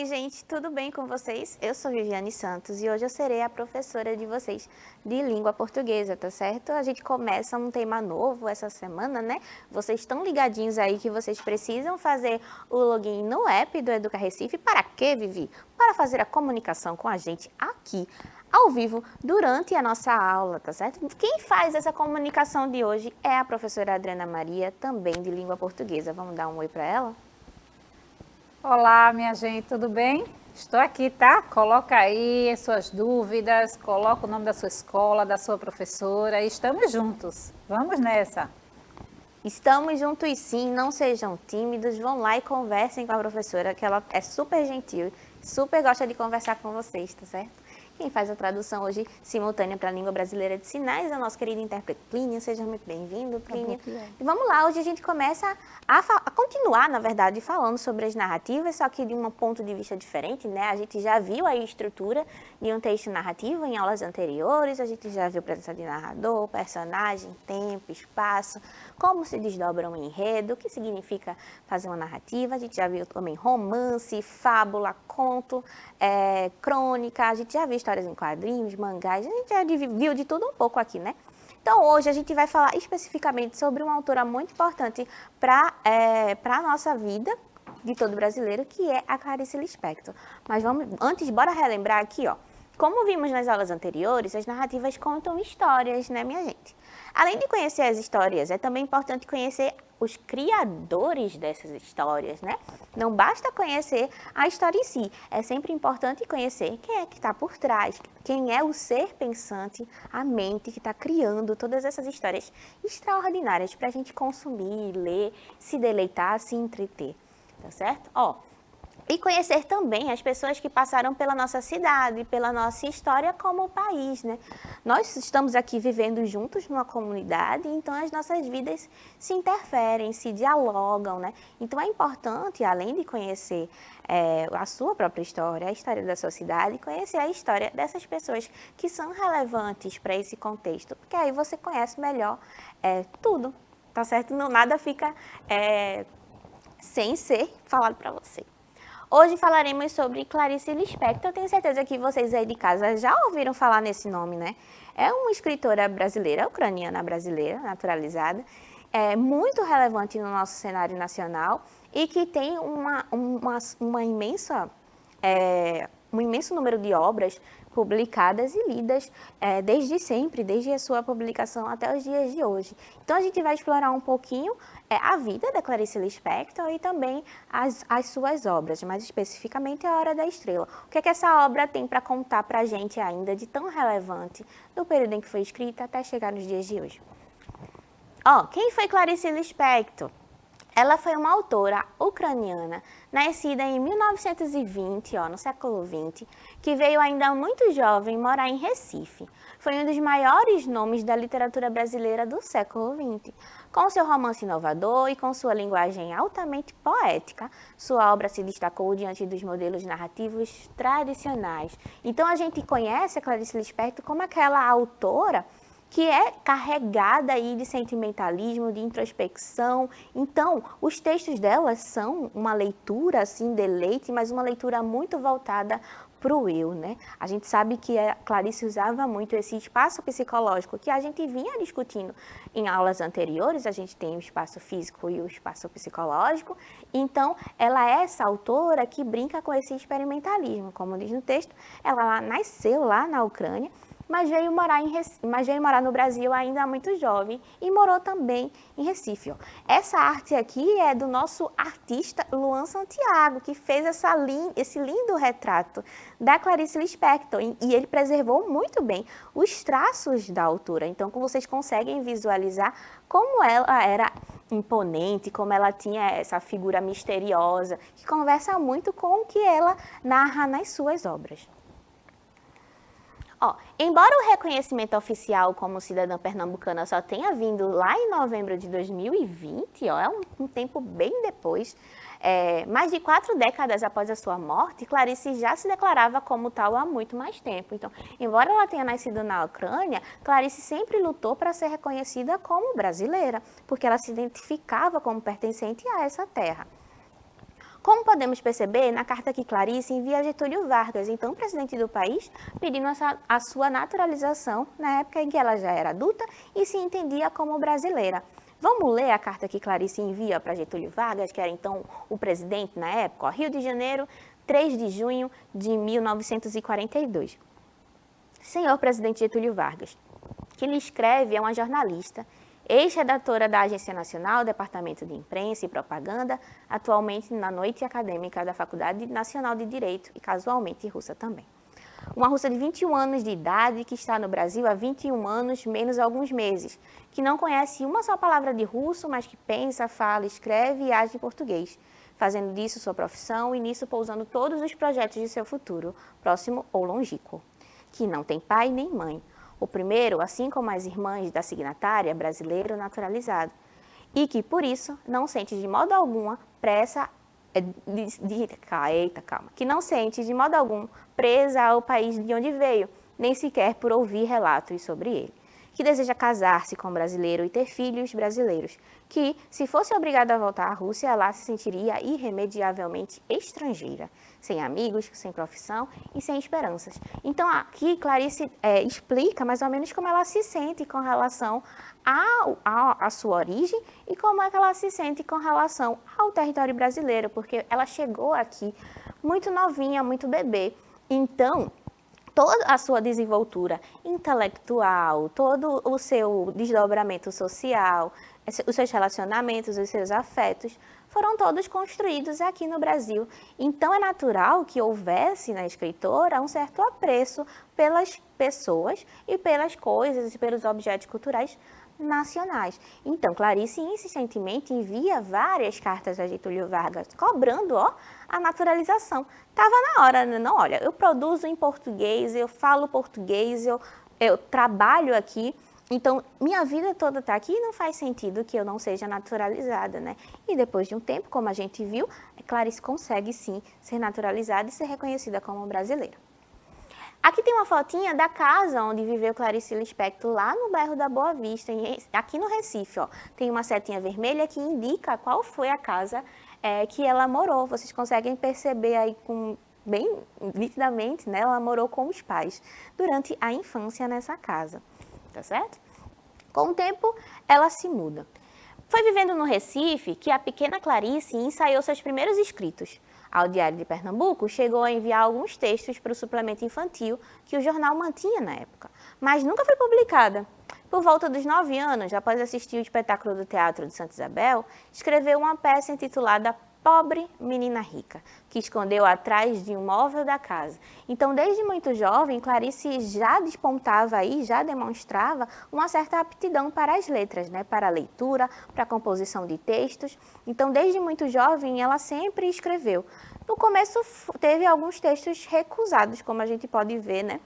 Oi, gente, tudo bem com vocês? Eu sou Viviane Santos e hoje eu serei a professora de vocês de língua portuguesa, tá certo? A gente começa um tema novo essa semana, né? Vocês estão ligadinhos aí que vocês precisam fazer o login no app do Educa Recife. Para quê, Vivi? Para fazer a comunicação com a gente aqui, ao vivo, durante a nossa aula, tá certo? Quem faz essa comunicação de hoje é a professora Adriana Maria, também de língua portuguesa. Vamos dar um oi para ela? Olá, minha gente, tudo bem? Estou aqui, tá? Coloca aí as suas dúvidas, coloca o nome da sua escola, da sua professora e estamos juntos. Vamos nessa! Estamos juntos sim, não sejam tímidos, vão lá e conversem com a professora, que ela é super gentil, super gosta de conversar com vocês, tá certo? Quem faz a tradução hoje simultânea para a língua brasileira de sinais é o nosso querido intérprete Plínio. Seja muito bem-vindo, Plínio. E vamos lá, hoje a gente começa a continuar, na verdade, falando sobre as narrativas, só que de um ponto de vista diferente, né? A gente já viu aí a estrutura de um texto narrativo em aulas anteriores, a gente já viu presença de narrador, personagem, tempo, espaço, como se desdobra um enredo, o que significa fazer uma narrativa, a gente já viu também romance, fábula, conto, crônica, a gente já viu histórias em quadrinhos, mangás, a gente já viu de tudo um pouco aqui, né? Então, hoje a gente vai falar especificamente sobre uma autora muito importante para a nossa vida, de todo brasileiro, que é a Clarice Lispector. Mas antes, bora relembrar aqui, ó. Como vimos nas aulas anteriores, as narrativas contam histórias, né, minha gente? Além de conhecer as histórias, é também importante conhecer os criadores dessas histórias, né? Não basta conhecer a história em si, é sempre importante conhecer quem é que está por trás, quem é o ser pensante, a mente que está criando todas essas histórias extraordinárias para a gente consumir, ler, se deleitar, se entreter, tá certo? Ó. E conhecer também as pessoas que passaram pela nossa cidade, pela nossa história como país, né? Nós estamos aqui vivendo juntos numa comunidade, então as nossas vidas se interferem, se dialogam, né? Então é importante, além de conhecer a sua própria história, a história da sua cidade, conhecer a história dessas pessoas que são relevantes para esse contexto, porque aí você conhece melhor tudo, tá certo? Não, nada fica sem ser falado para você. Hoje falaremos sobre Clarice Lispector. Eu tenho certeza que vocês aí de casa já ouviram falar nesse nome, né? É uma escritora brasileira, ucraniana brasileira, naturalizada, muito relevante no nosso cenário nacional e que tem um imenso número de obras publicadas e lidas desde sempre, desde a sua publicação até os dias de hoje. Então, a gente vai explorar um pouquinho a vida da Clarice Lispector e também as suas obras, mais especificamente A Hora da Estrela. O que é que essa obra tem para contar para a gente ainda de tão relevante do período em que foi escrita até chegar nos dias de hoje? Ó, quem foi Clarice Lispector? Ela foi uma autora ucraniana, nascida em 1920, no século XX, que veio ainda muito jovem morar em Recife. Foi um dos maiores nomes da literatura brasileira do século XX. Com seu romance inovador e com sua linguagem altamente poética, sua obra se destacou diante dos modelos narrativos tradicionais. Então a gente conhece a Clarice Lispector como aquela autora que é carregada aí de sentimentalismo, de introspecção. Então, os textos dela são uma leitura, assim, deleite, mas uma leitura muito voltada para o eu, né? A gente sabe que a Clarice usava muito esse espaço psicológico que a gente vinha discutindo em aulas anteriores, a gente tem o espaço físico e o espaço psicológico, então ela é essa autora que brinca com esse experimentalismo, como diz no texto, ela nasceu lá na Ucrânia, mas veio morar no Brasil ainda muito jovem e morou também em Recife. Essa arte aqui é do nosso artista Luan Santiago, que fez esse lindo retrato da Clarice Lispector, e ele preservou muito bem os traços da autora. Então, vocês conseguem visualizar como ela era imponente, como ela tinha essa figura misteriosa, que conversa muito com o que ela narra nas suas obras. Embora o reconhecimento oficial como cidadã pernambucana só tenha vindo lá em novembro de 2020, é um tempo bem depois, mais de 4 décadas após a sua morte, Clarice já se declarava como tal há muito mais tempo. Então, embora ela tenha nascido na Ucrânia, Clarice sempre lutou para ser reconhecida como brasileira, porque ela se identificava como pertencente a essa terra. Como podemos perceber, na carta que Clarice envia a Getúlio Vargas, então presidente do país, pedindo a sua naturalização na época em que ela já era adulta e se entendia como brasileira. Vamos ler a carta que Clarice envia para Getúlio Vargas, que era então o presidente na época, Rio de Janeiro, 3 de junho de 1942. Senhor presidente Getúlio Vargas, que lhe escreve é uma jornalista, ex-redatora da Agência Nacional, Departamento de Imprensa e Propaganda, atualmente na noite acadêmica da Faculdade Nacional de Direito e casualmente russa também. Uma russa de 21 anos de idade que está no Brasil há 21 anos menos alguns meses, que não conhece uma só palavra de russo, mas que pensa, fala, escreve e age em português, fazendo disso sua profissão e nisso pousando todos os projetos de seu futuro, próximo ou longínquo. Que não tem pai nem mãe. O primeiro, assim como as irmãs da signatária, brasileiro naturalizado, e que, por isso, não sente de modo algum que não sente de modo algum presa ao país de onde veio, nem sequer por ouvir relatos sobre ele. Que deseja casar-se com um brasileiro e ter filhos brasileiros, que, se fosse obrigada a voltar à Rússia, lá se sentiria irremediavelmente estrangeira, sem amigos, sem profissão e sem esperanças. Então, aqui Clarice explica mais ou menos como ela se sente com relação à sua origem e como é que ela se sente com relação ao território brasileiro, porque ela chegou aqui muito novinha, muito bebê. Então, toda a sua desenvoltura intelectual, todo o seu desdobramento social, os seus relacionamentos, os seus afetos, foram todos construídos aqui no Brasil. Então, é natural que houvesse na escritora um certo apreço pelas pessoas e pelas coisas e pelos objetos culturais nacionais. Então, Clarice insistentemente envia várias cartas a Getúlio Vargas, cobrando a naturalização. Estava na hora, não, olha, eu produzo em português, eu falo português, eu trabalho aqui, então minha vida toda está aqui e não faz sentido que eu não seja naturalizada, né? E depois de um tempo, como a gente viu, Clarice consegue sim ser naturalizada e ser reconhecida como brasileira. Aqui tem uma fotinha da casa onde viveu Clarice Lispector, lá no bairro da Boa Vista, aqui no Recife. Tem uma setinha vermelha que indica qual foi a casa que ela morou. Vocês conseguem perceber aí bem nitidamente, né? Ela morou com os pais durante a infância nessa casa, tá certo? Com o tempo, ela se muda. Foi vivendo no Recife que a pequena Clarice ensaiou seus primeiros escritos. Ao Diário de Pernambuco, chegou a enviar alguns textos para o suplemento infantil que o jornal mantinha na época, mas nunca foi publicada. Por volta dos 9 anos, após assistir o espetáculo do Teatro de Santa Isabel, escreveu uma peça intitulada Pobre Menina Rica, que escondeu atrás de um móvel da casa. Então, desde muito jovem, Clarice já despontava aí, já demonstrava uma certa aptidão para as letras, né? Para a leitura, para a composição de textos. Então, desde muito jovem, ela sempre escreveu. No começo, teve alguns textos recusados, como a gente pode ver, né?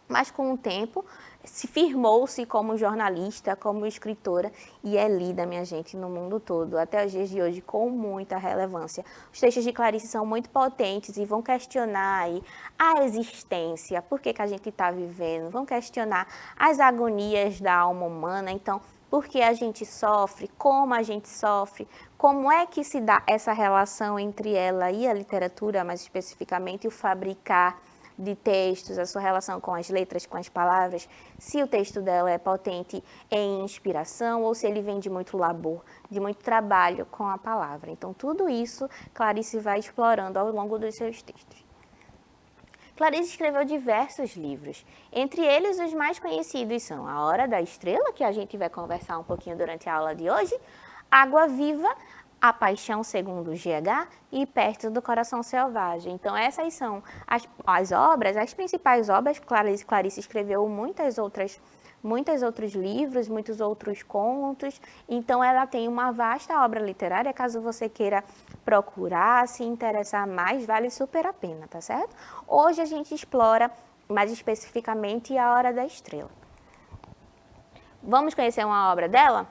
Mas com o tempo, firmou-se como jornalista, como escritora e é lida, minha gente, no mundo todo, até os dias de hoje, com muita relevância. Os textos de Clarice são muito potentes e vão questionar aí a existência, por que a gente está vivendo, vão questionar as agonias da alma humana, então, por que a gente sofre, como a gente sofre, como é que se dá essa relação entre ela e a literatura, mais especificamente o fabricar de textos, a sua relação com as letras, com as palavras, se o texto dela é potente em inspiração ou se ele vem de muito labor, de muito trabalho com a palavra. Então, tudo isso Clarice vai explorando ao longo dos seus textos. Clarice escreveu diversos livros, entre eles os mais conhecidos são A Hora da Estrela, que a gente vai conversar um pouquinho durante a aula de hoje, Água Viva, A Paixão Segundo o GH e Perto do Coração Selvagem. Então, essas são as obras, as principais obras. Clarice escreveu muitos outros livros, muitos outros contos. Então, ela tem uma vasta obra literária. Caso você queira procurar, se interessar mais, vale super a pena, tá certo? Hoje a gente explora mais especificamente A Hora da Estrela. Vamos conhecer uma obra dela?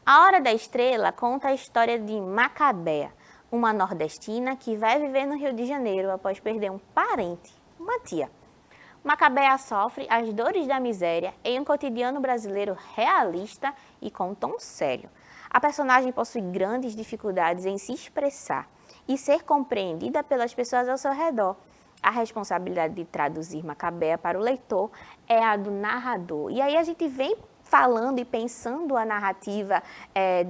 A Hora da Estrela conta a história de Macabea, uma nordestina que vai viver no Rio de Janeiro após perder um parente, uma tia. Macabea sofre as dores da miséria em um cotidiano brasileiro realista e com tom sério. A personagem possui grandes dificuldades em se expressar e ser compreendida pelas pessoas ao seu redor. A responsabilidade de traduzir Macabea para o leitor é a do narrador. E aí a gente vem falando e pensando a narrativa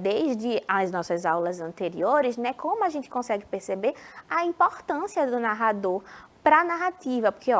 desde as nossas aulas anteriores, né? Como a gente consegue perceber a importância do narrador para a narrativa. Porque,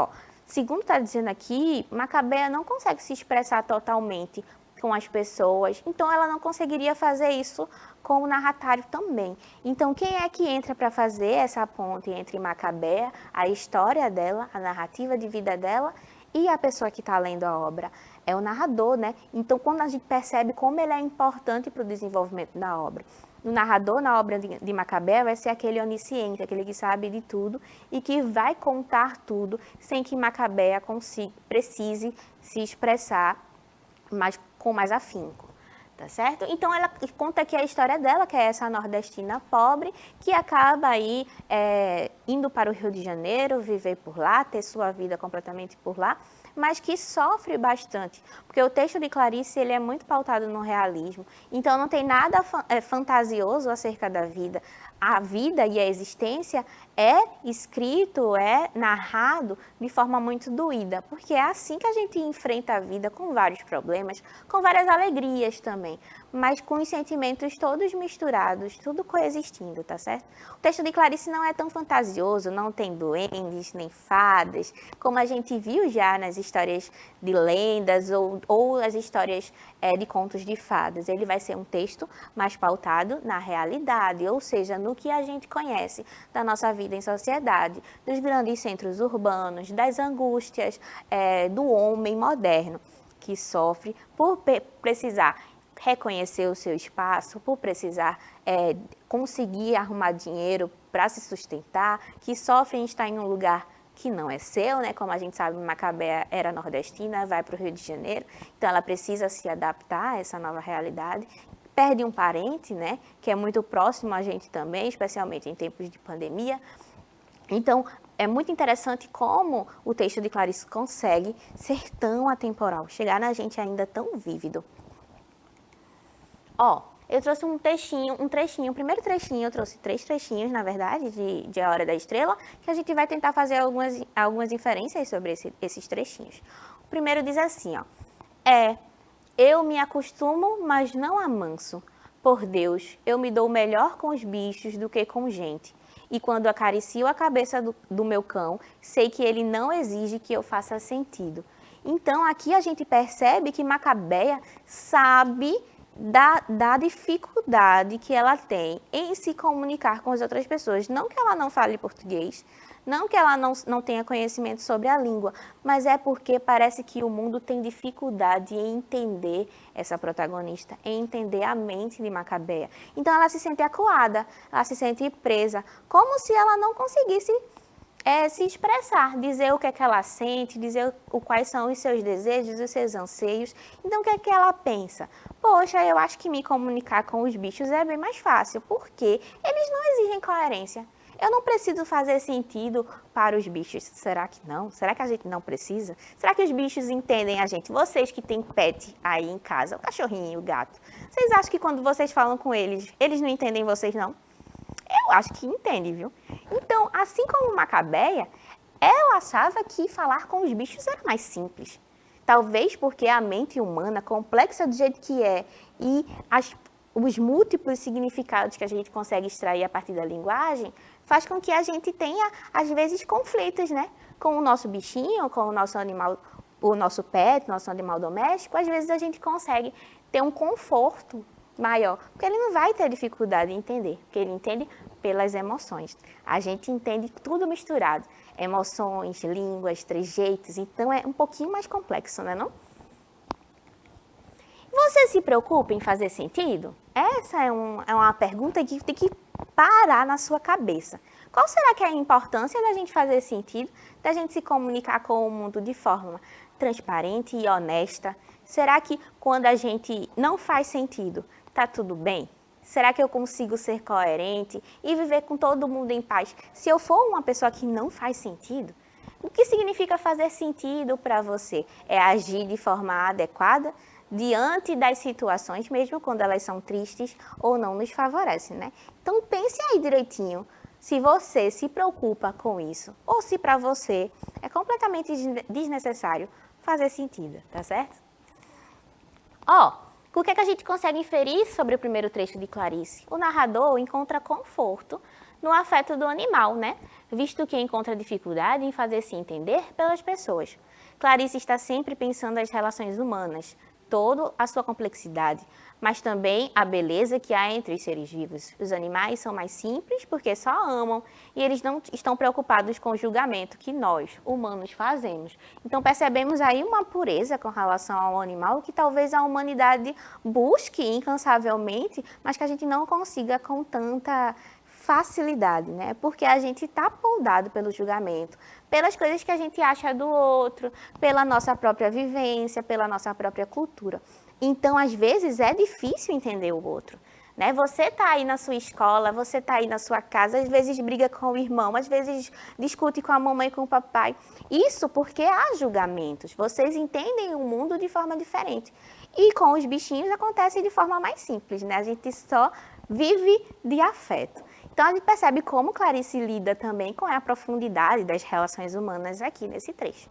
segundo está dizendo aqui, Macabea não consegue se expressar totalmente com as pessoas, então ela não conseguiria fazer isso com o narratário também. Então, quem é que entra para fazer essa ponte entre Macabea, a história dela, a narrativa de vida dela, e a pessoa que está lendo a obra? É o narrador, né? Então, quando a gente percebe como ele é importante para o desenvolvimento da obra. O narrador na obra de Macabea vai ser aquele onisciente, aquele que sabe de tudo e que vai contar tudo sem que Macabea precise se expressar com mais afinco, tá certo? Então, ela conta aqui a história dela, que é essa nordestina pobre, que acaba aí indo para o Rio de Janeiro, viver por lá, ter sua vida completamente por lá, mas que sofre bastante, porque o texto de Clarice ele é muito pautado no realismo, então não tem nada fantasioso acerca da vida. A vida e a existência é escrito, é narrado de forma muito doída, porque é assim que a gente enfrenta a vida, com vários problemas, com várias alegrias também, mas com os sentimentos todos misturados, tudo coexistindo, tá certo? O texto de Clarice não é tão fantasioso, não tem duendes, nem fadas, como a gente viu já nas histórias de lendas ou as histórias de contos de fadas. Ele vai ser um texto mais pautado na realidade, ou seja, no que a gente conhece da nossa vida em sociedade, dos grandes centros urbanos, das angústias do homem moderno, que sofre por precisar reconhecer o seu espaço, por precisar conseguir arrumar dinheiro para se sustentar, que sofre em estar em um lugar que não é seu, né? Como a gente sabe, Macabea era nordestina, vai para o Rio de Janeiro, então ela precisa se adaptar a essa nova realidade. Perde um parente, né? Que é muito próximo a gente também, especialmente em tempos de pandemia. Então, é muito interessante como o texto de Clarice consegue ser tão atemporal, chegar na gente ainda tão vívido. Eu trouxe um trechinho, o primeiro trechinho, eu trouxe 3 trechinhos, na verdade, de A Hora da Estrela, que a gente vai tentar fazer algumas inferências sobre esses trechinhos. O primeiro diz assim, eu me acostumo, mas não amanso. Por Deus, eu me dou melhor com os bichos do que com gente. E quando acaricio a cabeça do meu cão, sei que ele não exige que eu faça sentido. Então, aqui a gente percebe que Macabea sabe da dificuldade que ela tem em se comunicar com as outras pessoas. Não que ela não fale português, não que ela não tenha conhecimento sobre a língua, mas é porque parece que o mundo tem dificuldade em entender essa protagonista, em entender a mente de Macabea. Então ela se sente acuada, ela se sente presa, como se ela não conseguisse se expressar, dizer o que é que ela sente, dizer quais são os seus desejos, os seus anseios. Então, o que é que ela pensa? Poxa, eu acho que me comunicar com os bichos é bem mais fácil, porque eles não exigem coerência. Eu não preciso fazer sentido para os bichos. Será que não? Será que a gente não precisa? Será que os bichos entendem a gente? Vocês que têm pet aí em casa, o cachorrinho, o gato, vocês acham que quando vocês falam com eles, eles não entendem vocês, não? Eu acho que entende, viu? Então, assim como Macabea, ela achava que falar com os bichos era mais simples. Talvez porque a mente humana, complexa do jeito que é, e os múltiplos significados que a gente consegue extrair a partir da linguagem, faz com que a gente tenha, às vezes, conflitos, né? Com o nosso bichinho, com o nosso animal, o nosso pet, nosso animal doméstico, às vezes a gente consegue ter um conforto maior, porque ele não vai ter dificuldade em entender, porque ele entende pelas emoções. A gente entende tudo misturado, emoções, línguas, trejeitos, então é um pouquinho mais complexo, não é não? Você se preocupa em fazer sentido? Essa é uma pergunta que tem que parar na sua cabeça. Qual será que é a importância da gente fazer sentido, da gente se comunicar com o mundo de forma transparente e honesta? Será que quando a gente não faz sentido, tá tudo bem? Será que eu consigo ser coerente e viver com todo mundo em paz se eu for uma pessoa que não faz sentido? O que significa fazer sentido para você? É agir de forma adequada diante das situações, mesmo quando elas são tristes ou não nos favorecem, né? Então pense aí direitinho. se você se preocupa com isso ou se para você é completamente desnecessário fazer sentido, tá certo? O que é que a gente consegue inferir sobre o primeiro trecho de Clarice? O narrador encontra conforto no afeto do animal, né? Visto que encontra dificuldade em fazer-se entender pelas pessoas. Clarice está sempre pensando nas relações humanas, toda a sua complexidade, mas também a beleza que há entre os seres vivos. Os animais são mais simples porque só amam e eles não estão preocupados com o julgamento que nós, humanos, fazemos. Então percebemos aí uma pureza com relação ao animal que talvez a humanidade busque incansavelmente, mas que a gente não consiga com tanta facilidade, né? Porque a gente está poldado pelo julgamento, pelas coisas que a gente acha do outro, pela nossa própria vivência, pela nossa própria cultura. Então, às vezes, é difícil entender o outro, né? Você está aí na sua escola, você está aí na sua casa, às vezes briga com o irmão, às vezes discute com a mamãe e com o papai. Isso porque há julgamentos, vocês entendem o mundo de forma diferente. E com os bichinhos acontece de forma mais simples, né? A gente só vive de afeto. Então, a gente percebe como Clarice lida também com a profundidade das relações humanas aqui nesse trecho.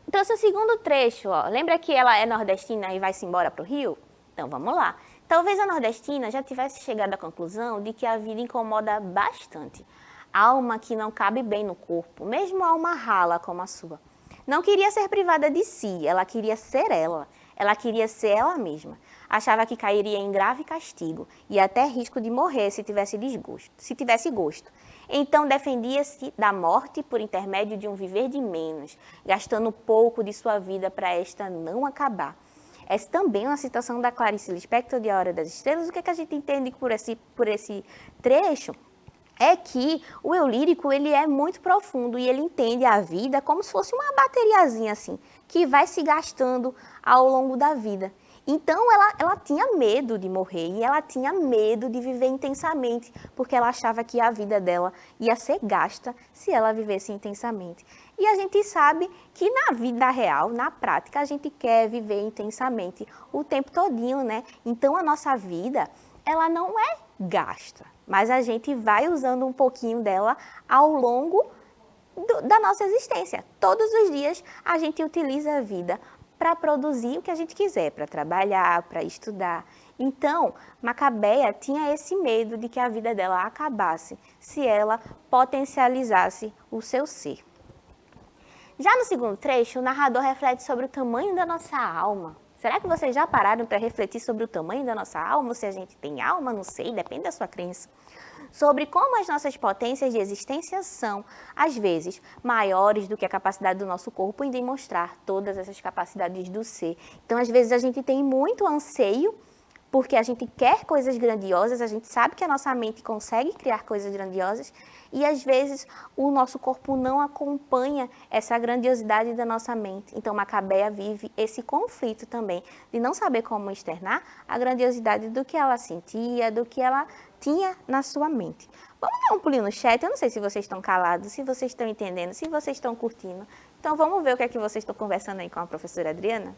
Então, esse segundo trecho, lembra que ela é nordestina e vai-se embora para o Rio? Então, vamos lá. Talvez a nordestina já tivesse chegado à conclusão de que a vida incomoda bastante. Alma que não cabe bem no corpo, mesmo alma rala como a sua. Não queria ser privada de si, ela queria ser ela. Ela queria ser ela mesma. Achava que cairia em grave castigo e até risco de morrer se tivesse gosto. Então defendia-se da morte por intermédio de um viver de menos, gastando pouco de sua vida para esta não acabar. Essa também é uma citação da Clarice Lispector de A Hora das Estrelas. O que é que a gente entende por esse trecho? É que o eu lírico ele é muito profundo e ele entende a vida como se fosse uma bateriazinha assim, que vai se gastando ao longo da vida. Então ela tinha medo de morrer e ela tinha medo de viver intensamente, porque ela achava que a vida dela ia ser gasta se ela vivesse intensamente. E a gente sabe que na vida real, na prática, a gente quer viver intensamente o tempo todinho, né? Então a nossa vida, ela não é gasta, mas a gente vai usando um pouquinho dela ao longo da nossa existência. Todos os dias a gente utiliza a vida para produzir o que a gente quiser, para trabalhar, para estudar. Então, Macabeia tinha esse medo de que a vida dela acabasse se ela potencializasse o seu ser. Já no segundo trecho, o narrador reflete sobre o tamanho da nossa alma. Será que vocês já pararam para refletir sobre o tamanho da nossa alma? Se a gente tem alma, não sei, depende da sua crença. Sobre como as nossas potências de existência são, às vezes, maiores do que a capacidade do nosso corpo em demonstrar todas essas capacidades do ser. Então, às vezes, a gente tem muito anseio, porque a gente quer coisas grandiosas, a gente sabe que a nossa mente consegue criar coisas grandiosas, e às vezes o nosso corpo não acompanha essa grandiosidade da nossa mente. Então, Macabeia vive esse conflito também, de não saber como externar a grandiosidade do que ela sentia, do que ela tinha na sua mente. Vamos dar um pulinho no chat, eu não sei se vocês estão calados, se vocês estão entendendo, se vocês estão curtindo. Então, vamos ver o que é que vocês estão conversando aí com a professora Adriana?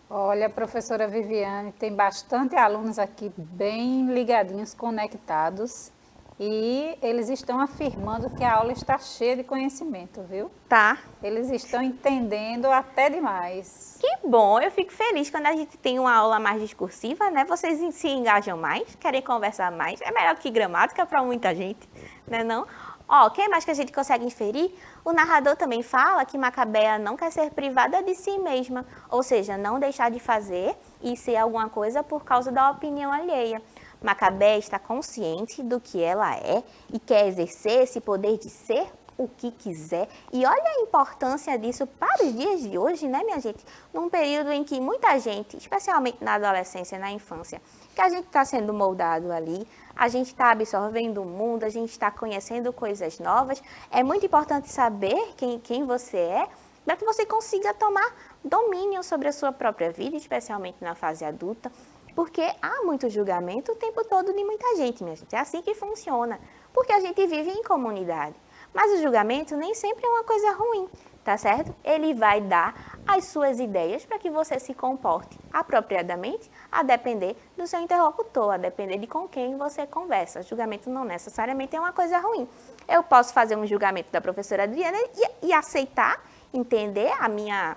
Olha, professora Viviane, tem bastante alunos aqui bem ligadinhos, conectados, e eles estão afirmando que a aula está cheia de conhecimento, viu? Tá. Eles estão entendendo até demais. Que bom, eu fico feliz quando a gente tem uma aula mais discursiva, né? Vocês se engajam mais, querem conversar mais. É melhor do que gramática para muita gente, né não? O que mais que a gente consegue inferir? O narrador também fala que Macabeia não quer ser privada de si mesma, ou seja, não deixar de fazer e ser alguma coisa por causa da opinião alheia. Macabeia está consciente do que ela é e quer exercer esse poder de ser o que quiser. E olha a importância disso para os dias de hoje, né, minha gente? Num período em que muita gente, especialmente na adolescência, na infância, que a gente está sendo moldado ali, a gente está absorvendo o mundo, a gente está conhecendo coisas novas. É muito importante saber quem você é, para que você consiga tomar domínio sobre a sua própria vida, especialmente na fase adulta, porque há muito julgamento o tempo todo de muita gente, minha gente. É assim que funciona, porque a gente vive em comunidade. Mas o julgamento nem sempre é uma coisa ruim. tá certo? Ele vai dar as suas ideias para que você se comporte apropriadamente, a depender do seu interlocutor, a depender de com quem você conversa. Julgamento não necessariamente é uma coisa ruim. Eu posso fazer um julgamento da professora Adriana e aceitar, entender a minha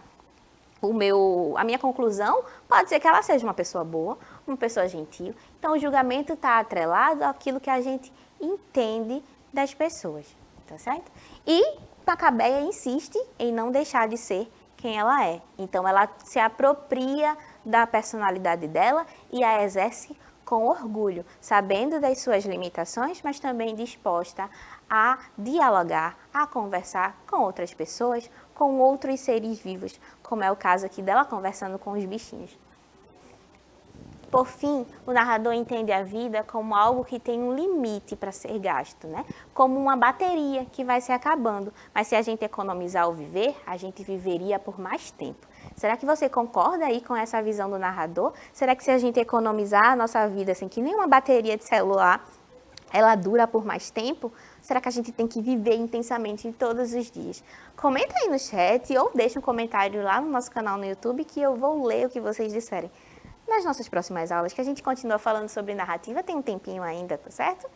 conclusão, pode ser que ela seja uma pessoa boa, uma pessoa gentil. Então, o julgamento está atrelado àquilo que a gente entende das pessoas, tá certo? E Macabeia insiste em não deixar de ser quem ela é. Então, ela se apropria da personalidade dela e a exerce com orgulho, sabendo das suas limitações, mas também disposta a dialogar, a conversar com outras pessoas, com outros seres vivos, como é o caso aqui dela conversando com os bichinhos. Por fim, o narrador entende a vida como algo que tem um limite para ser gasto, né? Como uma bateria que vai se acabando. Mas se a gente economizar o viver, a gente viveria por mais tempo. Será que você concorda aí com essa visão do narrador? Será que se a gente economizar a nossa vida, assim, que nem uma bateria de celular, ela dura por mais tempo? Será que a gente tem que viver intensamente todos os dias? Comenta aí no chat ou deixa um comentário lá no nosso canal no YouTube que eu vou ler o que vocês disserem. Nas nossas próximas aulas, que a gente continua falando sobre narrativa, tem um tempinho ainda, tá certo?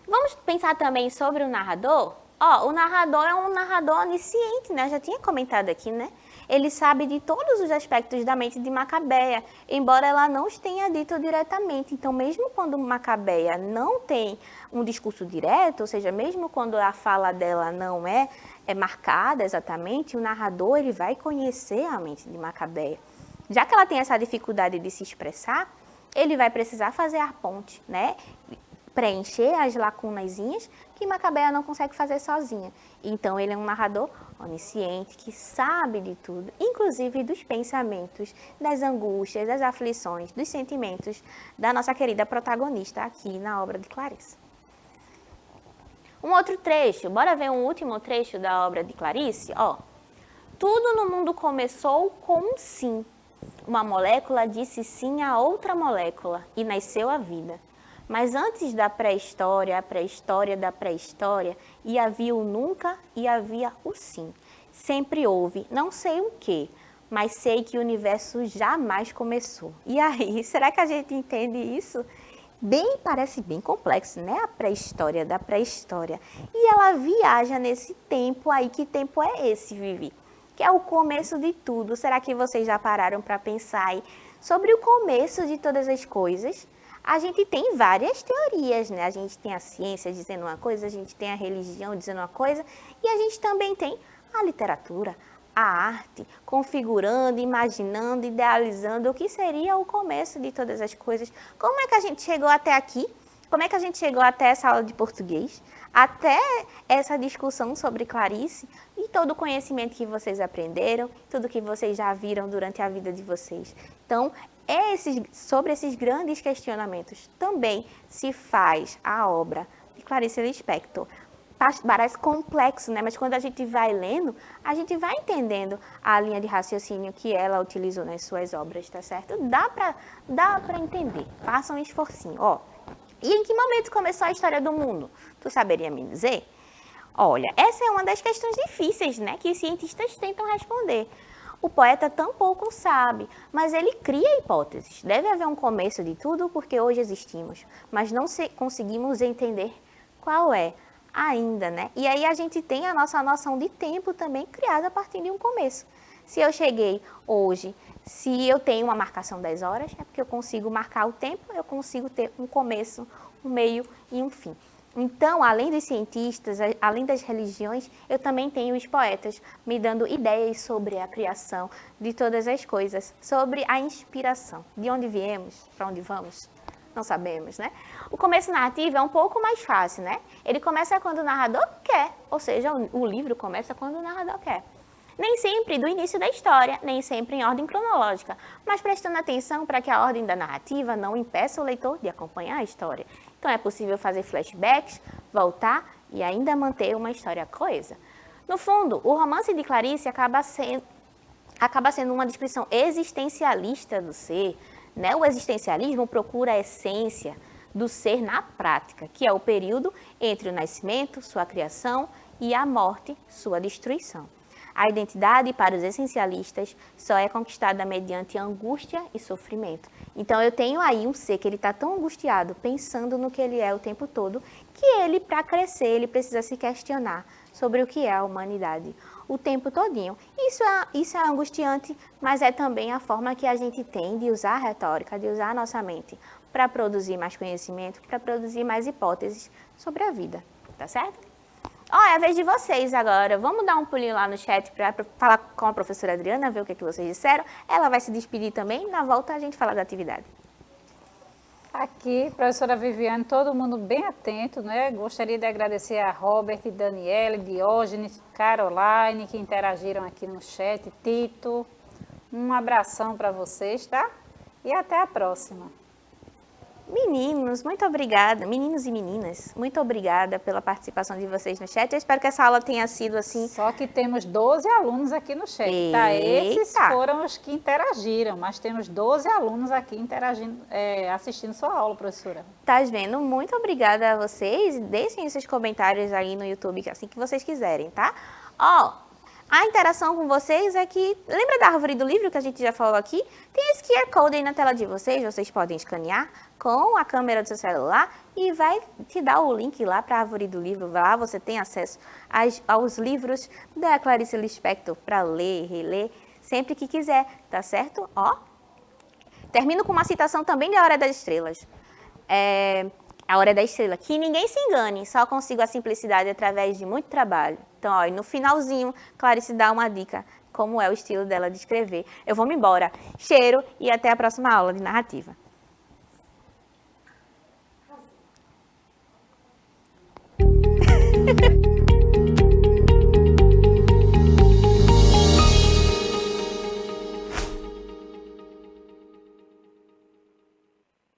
Vamos pensar também sobre o narrador? Ó, o narrador é um narrador onisciente, né? Eu já tinha comentado aqui, né? Ele sabe de todos os aspectos da mente de Macabeia, embora ela não os tenha dito diretamente. Então, mesmo quando Macabeia não tem um discurso direto, ou seja, mesmo quando a fala dela não é marcada exatamente, o narrador ele vai conhecer a mente de Macabeia. Já que ela tem essa dificuldade de se expressar, ele vai precisar fazer a ponte, né? Preencher as lacunazinhas que Macabeia não consegue fazer sozinha. Então, ele é um narrador onisciente, que sabe de tudo, inclusive dos pensamentos, das angústias, das aflições, dos sentimentos da nossa querida protagonista aqui na obra de Clarice. Um outro trecho, bora ver um último trecho da obra de Clarice? Ó, tudo no mundo começou com um sim. Uma molécula disse sim a outra molécula e nasceu a vida. Mas antes da pré-história, a pré-história da pré-história, e havia o nunca e havia o sim. Sempre houve, não sei o quê, mas sei que o universo jamais começou. E aí, será que a gente entende isso? Parece bem complexo, né? A pré-história da pré-história. E ela viaja nesse tempo aí. Que tempo é esse, Vivi? Que é o começo de tudo. Será que vocês já pararam para pensar aí sobre o começo de todas as coisas? A gente tem várias teorias, né? A gente tem a ciência dizendo uma coisa, a gente tem a religião dizendo uma coisa, e a gente também tem a literatura, a arte, configurando, imaginando, idealizando o que seria o começo de todas as coisas. Como é que a gente chegou até aqui? Como é que a gente chegou até essa aula de português? Até essa discussão sobre Clarice e todo o conhecimento que vocês aprenderam, tudo que vocês já viram durante a vida de vocês. Então, sobre esses grandes questionamentos também se faz a obra de Clarice Lispector. Parece complexo, né? Mas quando a gente vai lendo, a gente vai entendendo a linha de raciocínio que ela utilizou nas suas obras, tá certo? Dá pra entender. Faça um esforcinho, ó. E em que momento começou a história do mundo? Tu saberia me dizer? Olha, essa é uma das questões difíceis, né? Que os cientistas tentam responder. O poeta tampouco sabe, mas ele cria hipóteses. Deve haver um começo de tudo porque hoje existimos, mas não conseguimos entender qual é ainda, né? E aí a gente tem a nossa noção de tempo também criada a partir de um começo. Se eu cheguei hoje, se eu tenho uma marcação das horas, é porque eu consigo marcar o tempo, eu consigo ter um começo, um meio e um fim. Então, além dos cientistas, além das religiões, eu também tenho os poetas me dando ideias sobre a criação de todas as coisas, sobre a inspiração. De onde viemos, para onde vamos, não sabemos, né? O começo narrativo é um pouco mais fácil, né? Ele começa quando o narrador quer, ou seja, o livro começa quando o narrador quer. Nem sempre do início da história, nem sempre em ordem cronológica, mas prestando atenção para que a ordem da narrativa não impeça o leitor de acompanhar a história. Então é possível fazer flashbacks, voltar e ainda manter uma história coesa. No fundo, o romance de Clarice acaba sendo uma descrição existencialista do ser, né? O existencialismo procura a essência do ser na prática, que é o período entre o nascimento, sua criação e a morte, sua destruição. A identidade, para os essencialistas, só é conquistada mediante angústia e sofrimento. Então, eu tenho aí um ser que ele está tão angustiado, pensando no que ele é o tempo todo, que ele, para crescer, ele precisa se questionar sobre o que é a humanidade o tempo todinho. Isso é angustiante, mas é também a forma que a gente tem de usar a retórica, de usar a nossa mente para produzir mais conhecimento, para produzir mais hipóteses sobre a vida, tá certo? Ó, é a vez de vocês agora. Vamos dar um pulinho lá no chat para falar com a professora Adriana, ver o que vocês disseram. Ela vai se despedir também. Na volta a gente fala da atividade. Aqui, professora Viviane, todo mundo bem atento, né? Gostaria de agradecer a Robert, Daniele, Diógenes, Caroline, que interagiram aqui no chat, Tito. Um abração para vocês, tá? E até a próxima. Meninos, muito obrigada. Meninos e meninas, muito obrigada pela participação de vocês no chat. Eu espero que essa aula tenha sido assim. Só que temos 12 alunos aqui no chat, tá? Esses foram os que interagiram, mas temos 12 alunos aqui interagindo, assistindo sua aula, professora. Tá vendo? Muito obrigada a vocês. Deixem esses comentários aí no YouTube assim que vocês quiserem, tá? Ó, a interação com vocês é que, lembra da árvore do livro que a gente já falou aqui? Tem esse QR Code aí na tela de vocês podem escanear com a câmera do seu celular e vai te dar o link lá para a árvore do livro. Lá você tem acesso aos livros da Clarice Lispector para ler, reler, sempre que quiser, tá certo? Ó, termino com uma citação também da Hora das Estrelas. A Hora da Estrela, que ninguém se engane, só consigo a simplicidade através de muito trabalho. Então, ó, e no finalzinho, Clarice dá uma dica, como é o estilo dela de escrever. Eu vou me embora. Cheiro e até a próxima aula de narrativa.